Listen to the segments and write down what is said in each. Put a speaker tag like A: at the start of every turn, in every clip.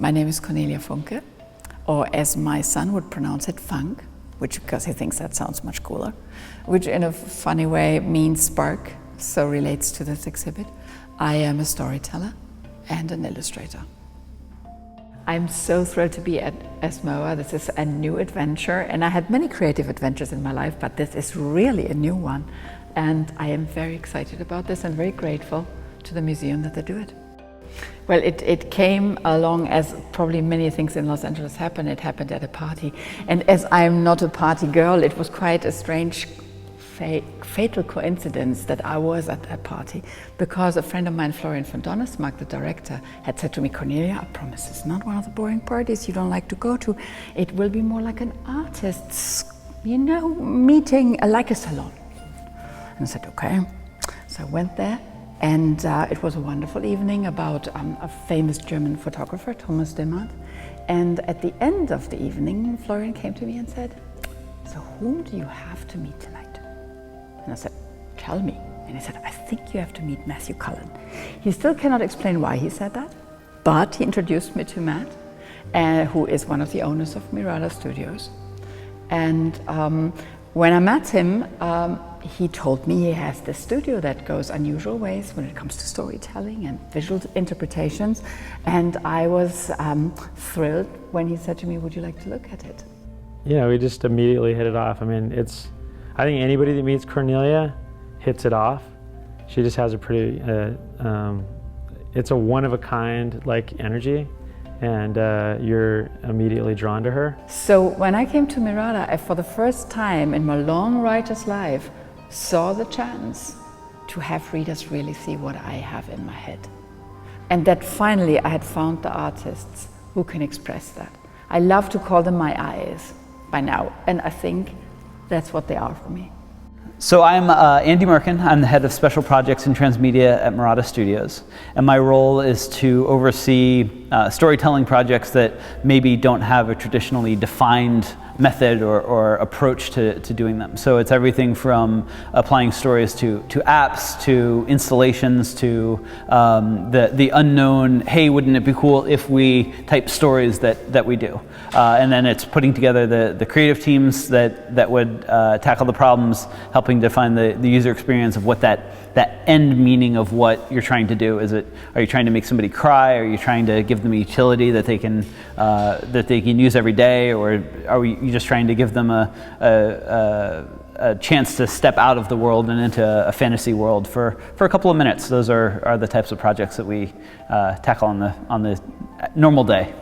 A: My name is Cornelia Funke, or as my son would pronounce it, Funk, which because he thinks that sounds much cooler, which in a funny way means spark, so relates to this exhibit. I am a storyteller and an illustrator. I'm so thrilled to be at ESMoA. This is a new adventure, and I had many creative adventures in my life, but this is really a new one. And I am very excited about this and very grateful to the museum that they do it. Well, it came along as probably many things in Los Angeles happen. It happened at a party. And as I'm not a party girl, it was quite a strange, fatal coincidence that I was at that party, because a friend of mine, Florian von Donnersmarck, the director, had said to me, Cornelia, I promise it's not one of the boring parties you don't like to go to. It will be more like an artist's, meeting, like a salon. And I said, okay. So I went there. And it was a wonderful evening about a famous German photographer, Thomas Demand. And at the end of the evening, Florian came to me and said, so whom do you have to meet tonight? And I said, tell me. And he said, I think you have to meet Matthew Cullen. He still cannot explain why he said that, but he introduced me to Matt, who is one of the owners of Mirrorworld Studios. And when I met him, he told me he has this studio that goes unusual ways when it comes to storytelling and visual interpretations. And I was thrilled when he said to me, would you like to look at it?
B: Yeah, we just immediately hit it off. I mean, I think anybody that meets Cornelia hits it off. She just has a pretty, it's a one-of-a-kind like energy. And you're immediately drawn to her.
A: So when I came to Mirrorworld, I, for the first time in my long writer's life, saw the chance to have readers really see what I have in my head. And that finally I had found the artists who can express that. I love to call them my eyes by now, and I think that's what they are for me.
C: So I'm Andy Merkin. I'm the head of special projects and transmedia at Rahta Studios, and my role is to oversee storytelling projects that maybe don't have a traditionally defined method or approach to doing them. So it's everything from applying stories to apps, to installations, to the unknown, hey, wouldn't it be cool if we type stories that we do. And then it's putting together the creative teams that would tackle the problems, helping define the user experience of what that end meaning of what you're trying to do. Are you trying to make somebody cry? Are you trying to give them a utility that they can use every day? Or are you just trying to give them a chance to step out of the world and into a fantasy world for a couple of minutes? Those are the types of projects that we tackle on the normal day.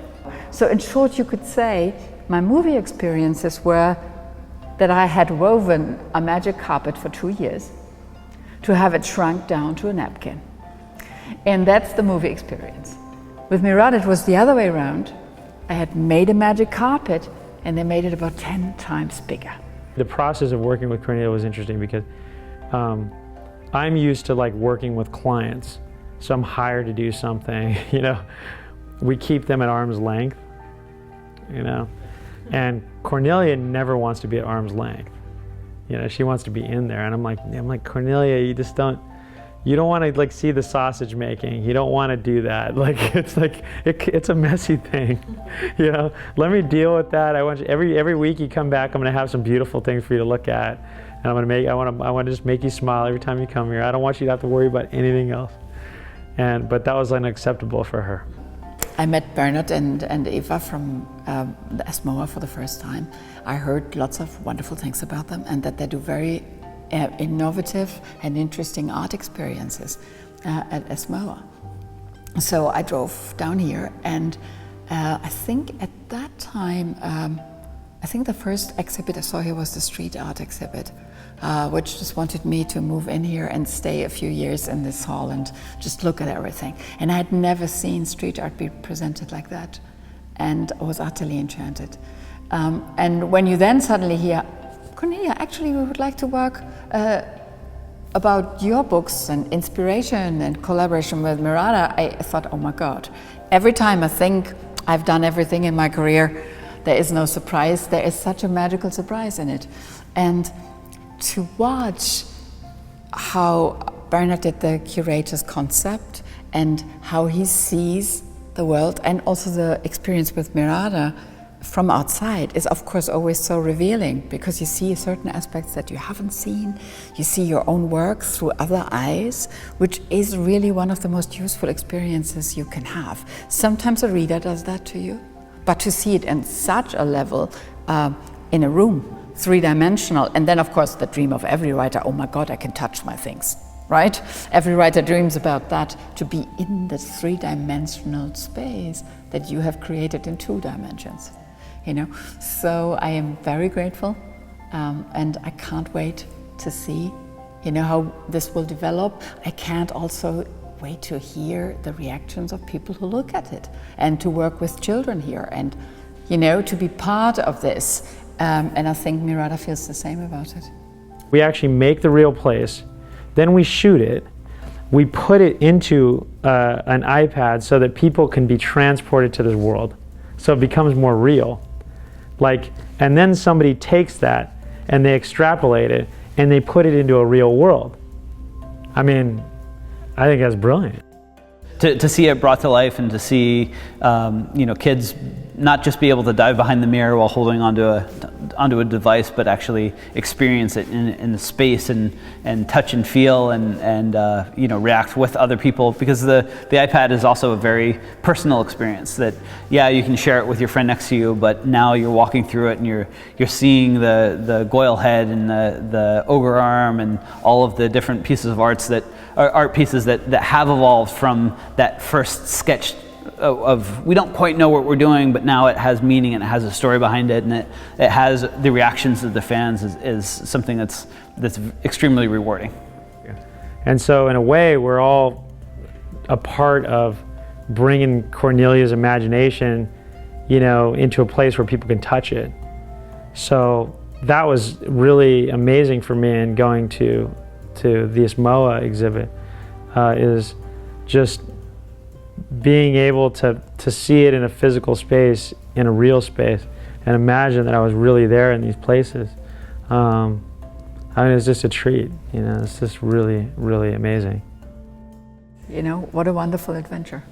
A: So in short, you could say my movie experiences were that I had woven a magic carpet for 2 years to have it shrunk down to a napkin. And that's the movie experience. With Mirrorworld, it was the other way around. I had made a magic carpet and they made it about 10 times bigger.
B: The process of working with Cornelia was interesting because I'm used to like working with clients. So I'm hired to do something, we keep them at arm's length, and Cornelia never wants to be at arm's length. She wants to be in there, and I'm like, Cornelia, you don't want to like see the sausage making. You don't want to do that. It's a messy thing, Let me deal with that. I want you, every week you come back, I'm going to have some beautiful things for you to look at, and I want to just make you smile every time you come here. I don't want you to have to worry about anything else. But that was unacceptable for her.
A: I met Bernard and Eva from the ESMoA for the first time. I heard lots of wonderful things about them and that they do very innovative and interesting art experiences at ESMoA. So I drove down here, and I think at that time, I think the first exhibit I saw here was the street art exhibit, which just wanted me to move in here and stay a few years in this hall and just look at everything. And I had never seen street art be presented like that, and I was utterly enchanted. And when you then suddenly hear, Cornelia, actually we would like to work about your books and inspiration and collaboration with Rahta, I thought, oh my God. Every time I think I've done everything in my career, there is no surprise, there is such a magical surprise in it. And to watch how Bernard did the curator's concept and how he sees the world, and also the experience with Mirrorworld from outside is of course always so revealing, because you see certain aspects that you haven't seen. You see your own work through other eyes, which is really one of the most useful experiences you can have. Sometimes a reader does that to you, but to see it in such a level in a room, three-dimensional, and then of course the dream of every writer, oh my God, I can touch my things, right? Every writer dreams about that, to be in the three-dimensional space that you have created in 2 dimensions. You know, so I am very grateful, and I can't wait to see, you know, how this will develop. I can't also wait to hear the reactions of people who look at it, and to work with children here, and, you know, to be part of this. And I think Mirrorworld feels the same about it.
B: We actually make the real place, then we shoot it, we put it into an iPad so that people can be transported to this world, so it becomes more real. Like, and then somebody takes that and they extrapolate it and they put it into a real world. I mean, I think that's brilliant.
C: To see it brought to life, and to see you know, kids not just be able to dive behind the mirror while holding onto a device, but actually experience it in the space, and touch and feel, and you know, react with other people, because the iPad is also a very personal experience. That, yeah, you can share it with your friend next to you, but now you're walking through it and you're seeing the Goyle head and the ogre arm and all of the different pieces of art pieces that have evolved from that first sketch of, we don't quite know what we're doing, but now it has meaning and it has a story behind it, and it has the reactions of the fans is something that's extremely rewarding.
B: Yeah. And so in a way, we're all a part of bringing Cornelia's imagination, you know, into a place where people can touch it. So that was really amazing for me in going to the ESMoA exhibit, is just being able to see it in a physical space, in a real space, and imagine that I was really there in these places. I mean, it's just a treat, you know, it's just really, really amazing.
A: You know, what a wonderful adventure.